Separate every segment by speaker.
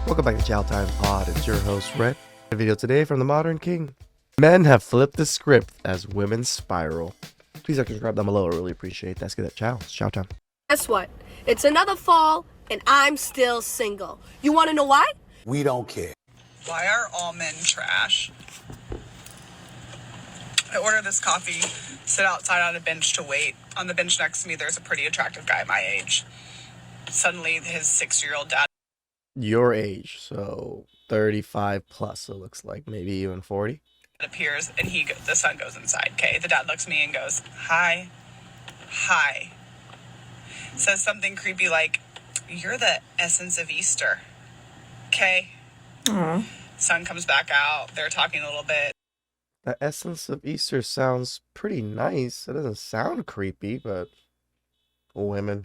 Speaker 1: Welcome back to TheChowTimePod. It's your host, Red. A video today from the Modern King. Men have flipped the script as women spiral. Please like and subscribe down below. I really appreciate that. Let's get that chow. It's chow time.
Speaker 2: Guess what? It's another fall, and I'm still single. You want to know why?
Speaker 3: We don't care.
Speaker 4: Why are all men trash? I order this coffee, sit outside on a bench to wait. On the bench next to me, there's a pretty attractive guy my age. Suddenly, his 6-year-old dad
Speaker 1: Your age, so 35 plus, it looks like. Maybe even 40.
Speaker 4: appears, and the son goes inside, okay? The dad looks at me and goes, hi. Says something creepy like, you're the essence of Easter, okay? Son comes back out. They're talking a little bit.
Speaker 1: The essence of Easter sounds pretty nice. It doesn't sound creepy, but women.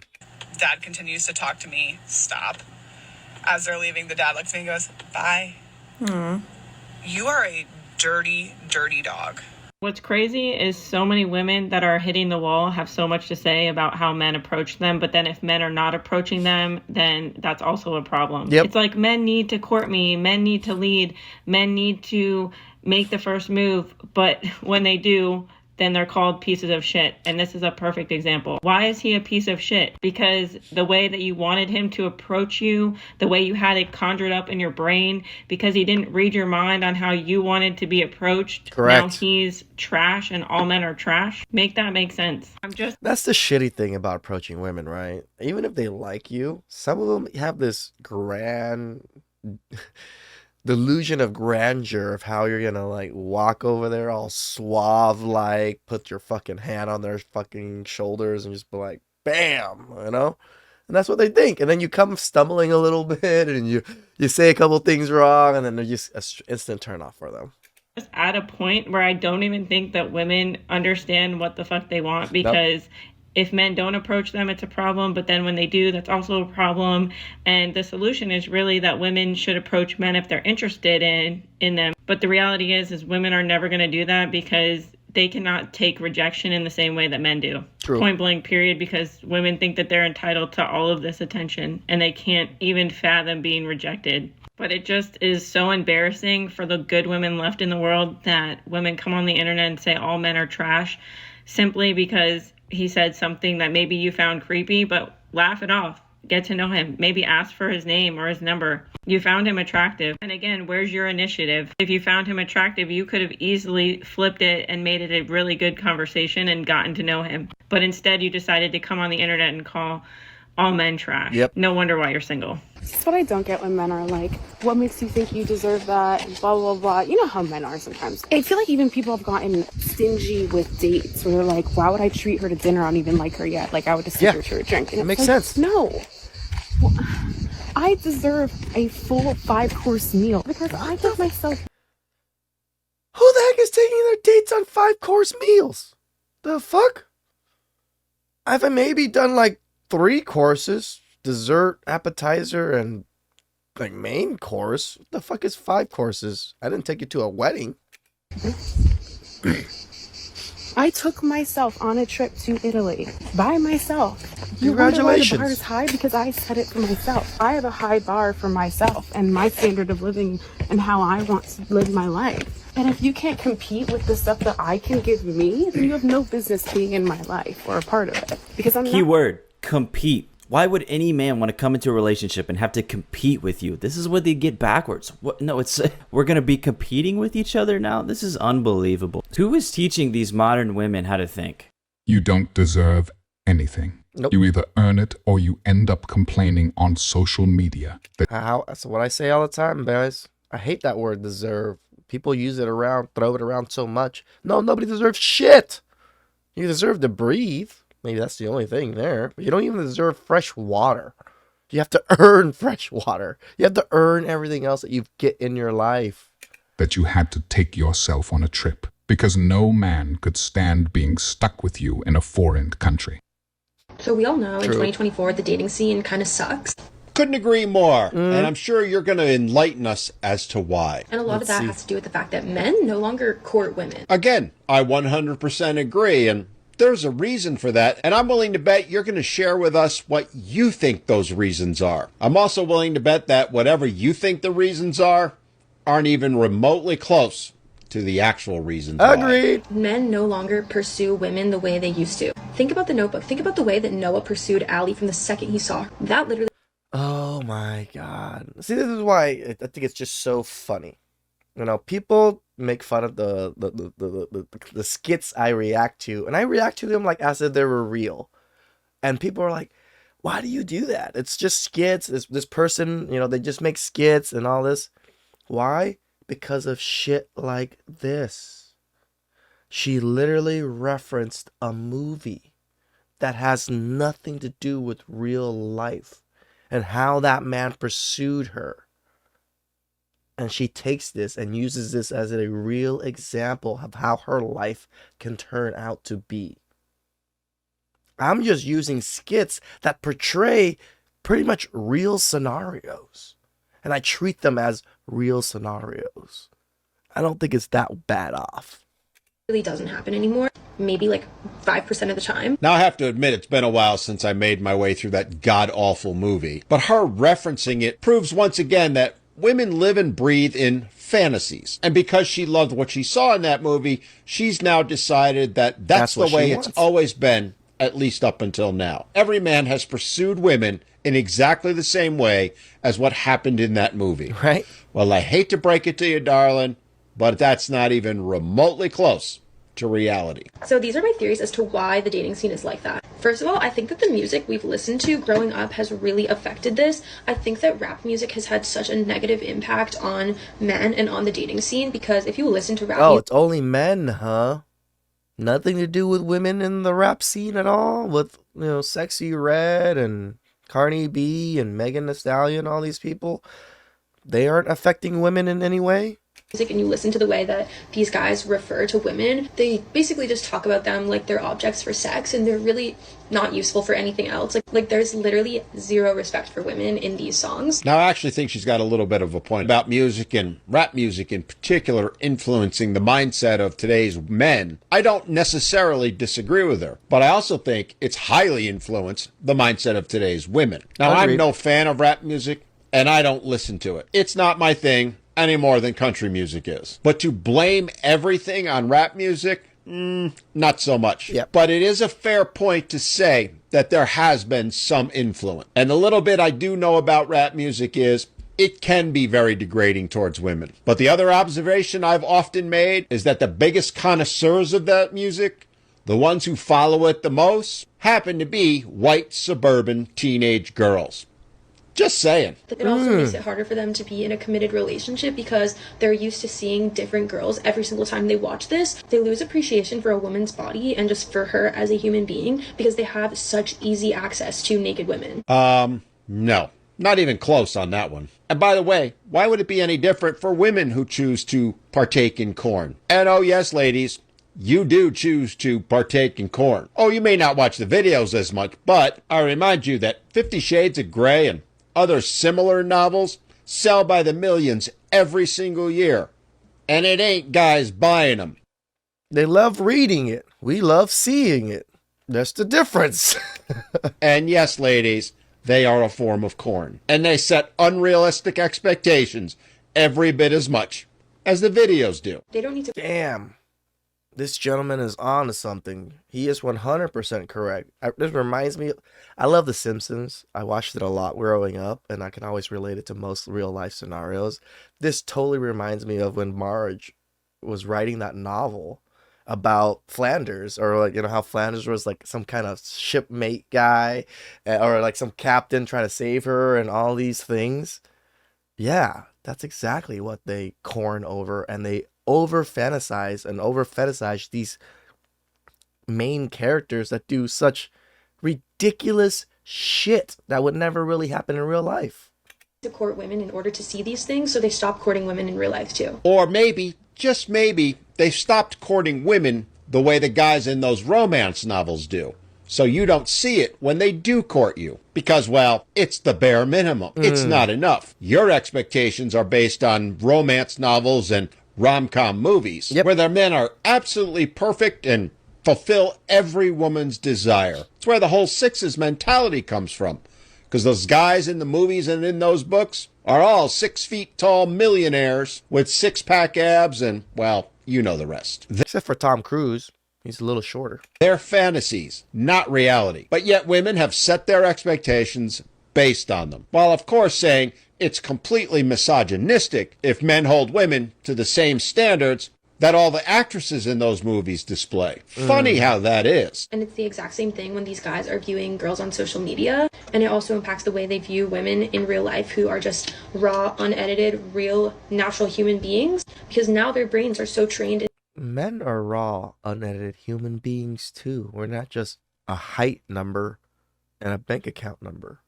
Speaker 4: Dad continues to talk to me. Stop. As they're leaving, the dad looks at me and goes, bye. You are a dirty, dirty dog.
Speaker 5: What's crazy is so many women that are hitting the wall have so much to say about how men approach them, but then if men are not approaching them, then that's also a problem.
Speaker 1: Yep.
Speaker 5: It's like men need to court me, men need to lead, men need to make the first move, but when they do, then they're called pieces of shit. And this is a perfect example. Why is he a piece of shit? Because the way that you wanted him to approach you, the way you had it conjured up in your brain, because he didn't read your mind on how you wanted to be approached.
Speaker 1: Correct.
Speaker 5: Now he's trash and all men are trash. Make that make sense.
Speaker 1: That's the shitty thing about approaching women, right? Even if they like you, some of them have this grand delusion of grandeur of how you're gonna like walk over there all suave, like put your fucking hand on their fucking shoulders and just be like, bam, you know? And that's what they think. And then you come stumbling a little bit and you say a couple things wrong, and then they're just an instant turn off for them.
Speaker 5: Just at a point where I don't even think that women understand what the fuck they want, because if men don't approach them, it's a problem. But then when they do, that's also a problem. And the solution is really that women should approach men if they're interested in them. But the reality is women are never going to do that because they cannot take rejection in the same way that men do.
Speaker 1: True.
Speaker 5: Point blank, period, because women think that they're entitled to all of this attention and they can't even fathom being rejected. But it just is so embarrassing for the good women left in the world that women come on the internet and say all men are trash simply because he said something that maybe you found creepy, but laugh it off. Get to know him. Maybe ask for his name or his number. You found him attractive. And again, where's your initiative? If you found him attractive, you could have easily flipped it and made it a really good conversation and gotten to know him. But instead, you decided to come on the internet and call all men trash.
Speaker 1: Yep.
Speaker 5: No wonder why you're single.
Speaker 6: That's what I don't get when men are like, what makes you think you deserve that? And blah, blah, blah. You know how men are sometimes. I feel like even people have gotten stingy with dates where they're like, why would I treat her to dinner? I don't even like her yet. Like, I would just take her to a drink. And
Speaker 1: It makes
Speaker 6: like,
Speaker 1: sense.
Speaker 6: No. Well, I deserve a full 5-course meal because I give myself.
Speaker 1: Who the heck is taking their dates on 5-course meals? The fuck? I've maybe done like 3 courses. Dessert, appetizer, and like main course. What the fuck is 5 courses? I didn't take you to a wedding.
Speaker 6: I took myself on a trip to Italy by myself.
Speaker 1: Congratulations.
Speaker 6: You wonder why the bar is high? Because I set it for myself. I have a high bar for myself and my standard of living and how I want to live my life. And if you can't compete with the stuff that I can give me, then you have no business being in my life or a part of it. Because I'm
Speaker 7: Keyword, compete. Why would any man want to come into a relationship and have to compete with you? This is where they get backwards. What? No, it's we're going to be competing with each other now? This is unbelievable. Who is teaching these modern women how to think?
Speaker 8: You don't deserve anything.
Speaker 1: Nope.
Speaker 8: You either earn it or you end up complaining on social media.
Speaker 1: That's what I say all the time, guys. I hate that word deserve. People use it around, throw it around so much. No, nobody deserves shit. You deserve to breathe. Maybe that's the only thing there. But you don't even deserve fresh water. You have to earn fresh water. You have to earn everything else that you get in your life.
Speaker 8: That you had to take yourself on a trip because no man could stand being stuck with you in a foreign country.
Speaker 9: So we all know
Speaker 1: True.
Speaker 9: in 2024 the dating scene kind of sucks.
Speaker 3: Couldn't agree more. And I'm sure you're going to enlighten us as to why.
Speaker 9: And a lot of that has to do with the fact that men no longer court women.
Speaker 3: Again, I 100% agree. And there's a reason for that, and I'm willing to bet you're going to share with us what you think those reasons are. I'm also willing to bet that whatever you think the reasons are aren't even remotely close to the actual reasons why.
Speaker 1: Agreed.
Speaker 9: Men no longer pursue women the way they used to. Think about The Notebook. Think about the way that Noah pursued Allie from the second he saw her. That literally...
Speaker 1: Oh my God. See, this is why I think it's just so funny. You know, people make fun of the skits I react to, and I react to them like as if they were real. And people are like, why do you do that? It's just skits. This person, you know, they just make skits and all this. Why? Because of shit like this. She literally referenced a movie that has nothing to do with real life and how that man pursued her. And she takes this and uses this as a real example of how her life can turn out to be. I'm just using skits that portray pretty much real scenarios. And I treat them as real scenarios. I don't think it's that bad off.
Speaker 9: really doesn't happen anymore. Maybe like 5% of the time.
Speaker 3: Now, I have to admit, it's been a while since I made my way through that god-awful movie. But her referencing it proves once again that women live and breathe in fantasies. And because she loved what she saw in that movie, she's now decided that that's the way it's always been, at least up until now. Every man has pursued women in exactly the same way as what happened in that movie.
Speaker 1: Right?
Speaker 3: Well, I hate to break it to you, darling, but that's not even remotely close to reality.
Speaker 9: So these are my theories as to why the dating scene is like that. First of all, I think that the music we've listened to growing up has really affected this. I think that rap music has had such a negative impact on men and on the dating scene, because if you listen to rap music...
Speaker 1: it's only men, huh? Nothing to do with women in the rap scene at all? With, you know, Sexy Red and Cardi B and Megan Thee Stallion, all these people? They aren't affecting women in any way?
Speaker 9: And you listen to the way that these guys refer to women, they basically just talk about them like they're objects for sex, and they're really not useful for anything else. Like there's literally zero respect for women in these songs.
Speaker 3: Now, I actually think she's got a little bit of a point about music, and rap music in particular, influencing the mindset of today's men. I don't necessarily disagree with her, but I also think it's highly influenced the mindset of today's women. Now, I'm no fan of rap music, and I don't listen to it. It's not my thing any more than country music is. But to blame everything on rap music, not so much.
Speaker 1: Yep.
Speaker 3: But it is a fair point to say that there has been some influence. And the little bit I do know about rap music is it can be very degrading towards women. But the other observation I've often made is that the biggest connoisseurs of that music, the ones who follow it the most, happen to be white suburban teenage girls. Just saying.
Speaker 9: It also makes it harder for them to be in a committed relationship because they're used to seeing different girls every single time they watch this. They lose appreciation for a woman's body and just for her as a human being because they have such easy access to naked women.
Speaker 3: No. Not even close on that one. And by the way, why would it be any different for women who choose to partake in corn? And oh yes, ladies, you do choose to partake in corn. Oh, you may not watch the videos as much, but I remind you that 50 Shades of Grey and other similar novels sell by the millions every single year. And it ain't guys buying them.
Speaker 1: They love reading it. We love seeing it. That's the difference.
Speaker 3: And yes, ladies, they are a form of corn. And they set unrealistic expectations every bit as much as the videos do.
Speaker 9: They don't need to...
Speaker 1: Damn. This gentleman is on to something. He is 100% correct. This reminds me, I love The Simpsons. I watched it a lot growing up, and I can always relate it to most real life scenarios. This totally reminds me of when Marge was writing that novel about Flanders, or like, you know, how Flanders was like some kind of shipmate guy, or like some captain trying to save her and all these things. Yeah, that's exactly what they corn over, and they over fantasize these main characters that do such ridiculous shit that would never really happen in real life.
Speaker 9: To court women in order to see these things, so they stop courting women in real life too.
Speaker 3: Or maybe, just maybe, they stopped courting women the way the guys in those romance novels do. So you don't see it when they do court you. Because, well, it's the bare minimum. It's not enough. Your expectations are based on romance novels and rom-com movies, where their men are absolutely perfect and fulfill every woman's desire. It's where the whole sixes mentality comes from. Because those guys in the movies and in those books are all 6 feet tall millionaires with six-pack abs and, well, you know the rest.
Speaker 1: Except for Tom Cruise. He's a little shorter.
Speaker 3: They're fantasies, not reality. But yet women have set their expectations based on them. While, of course, saying it's completely misogynistic if men hold women to the same standards that all the actresses in those movies display. Funny how that is.
Speaker 9: And it's the exact same thing when these guys are viewing girls on social media. And it also impacts the way they view women in real life who are just raw, unedited, real, natural human beings. Because now their brains are so trained.
Speaker 1: Men are raw, unedited human beings too. We're not just a height number and a bank account number.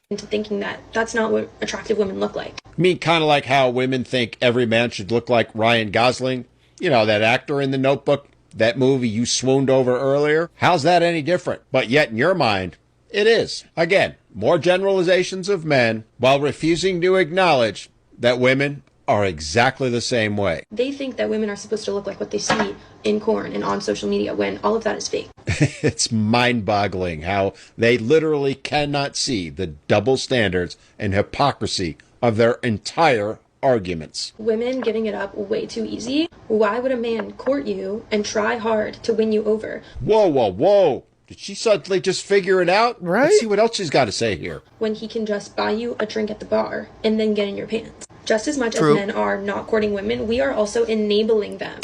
Speaker 9: Into thinking that that's not what attractive women look like.
Speaker 3: I mean, kind of like how women think every man should look like Ryan Gosling. You know, that actor in The Notebook, that movie you swooned over earlier. How's that any different? But yet in your mind, it is. Again, more generalizations of men while refusing to acknowledge that women are exactly the same way.
Speaker 9: They think that women are supposed to look like what they see in porn and on social media when all of that is fake.
Speaker 3: It's mind-boggling how they literally cannot see the double standards and hypocrisy of their entire arguments.
Speaker 9: Women giving it up way too easy. Why would a man court you and try hard to win you over?
Speaker 3: Whoa, whoa, whoa. Did she suddenly just figure it out?
Speaker 1: Right.
Speaker 3: Let's see what else she's got to say here.
Speaker 9: When he can just buy you a drink at the bar and then get in your pants. Just as much
Speaker 1: True.
Speaker 9: as men are not courting women, we are also enabling them.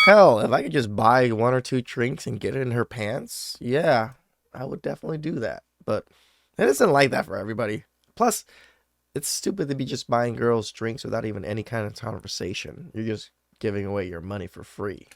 Speaker 1: Hell, if I could just buy 1 or 2 drinks and get it in her pants, yeah, I would definitely do that. But it isn't like that for everybody. Plus, it's stupid to be just buying girls drinks without even any kind of conversation. You're just giving away your money for free.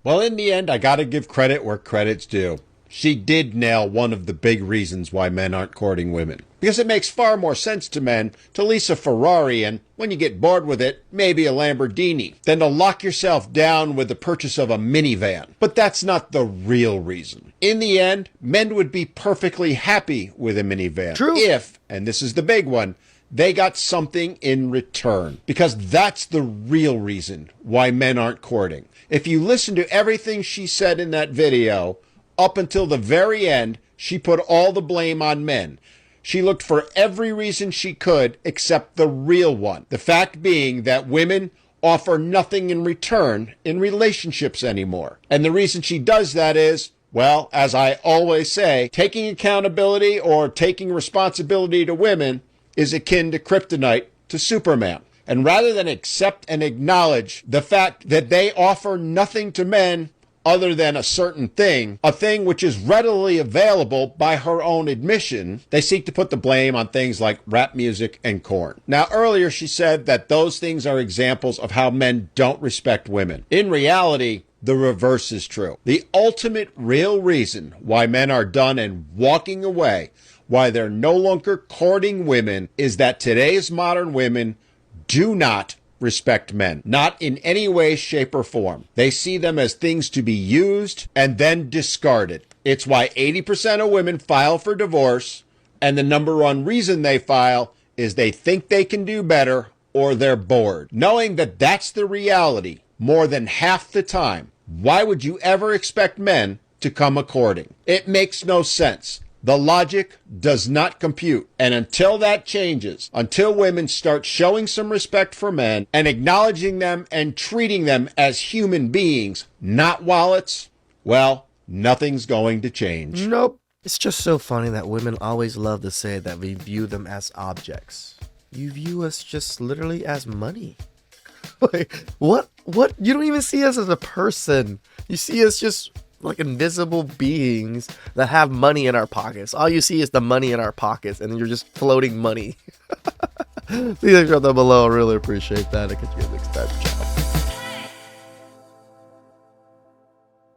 Speaker 3: Well, in the end, I got to give credit where credit's due. She did nail one of the big reasons why men aren't courting women. Because it makes far more sense to men to lease a Ferrari and, when you get bored with it, maybe a Lamborghini, than to lock yourself down with the purchase of a minivan. But that's not the real reason. In the end, men would be perfectly happy with a minivan.
Speaker 1: True.
Speaker 3: If, and this is the big one, they got something in return. Because that's the real reason why men aren't courting. If you listen to everything she said in that video, up until the very end, she put all the blame on men. She looked for every reason she could except the real one. The fact being that women offer nothing in return in relationships anymore. And the reason she does that is, well, as I always say, taking accountability or taking responsibility to women is akin to kryptonite to Superman. And rather than accept and acknowledge the fact that they offer nothing to men other than a certain thing, a thing which is readily available by her own admission, they seek to put the blame on things like rap music and corn. Now, earlier she said that those things are examples of how men don't respect women. In reality, the reverse is true. The ultimate real reason why men are done and walking away, why they're no longer courting women, is that today's modern women do not respect men. Not in any way, shape, or form. They see them as things to be used and then discarded. It's why 80% of women file for divorce, and the number one reason they file is they think they can do better or they're bored. Knowing that that's the reality more than half the time, why would you ever expect men to come a-courting? It makes no sense. The logic does not compute. And until that changes, until women start showing some respect for men and acknowledging them and treating them as human beings, not wallets, well, nothing's going to change.
Speaker 1: Nope. It's just so funny that women always love to say that we view them as objects. You view us just literally as money. Like, what? You don't even see us as a person. You see us just like invisible beings that have money in our pockets. All you see is the money in our pockets, and you're just floating money. Leave a comment down below. I really appreciate that. I'll catch you next time.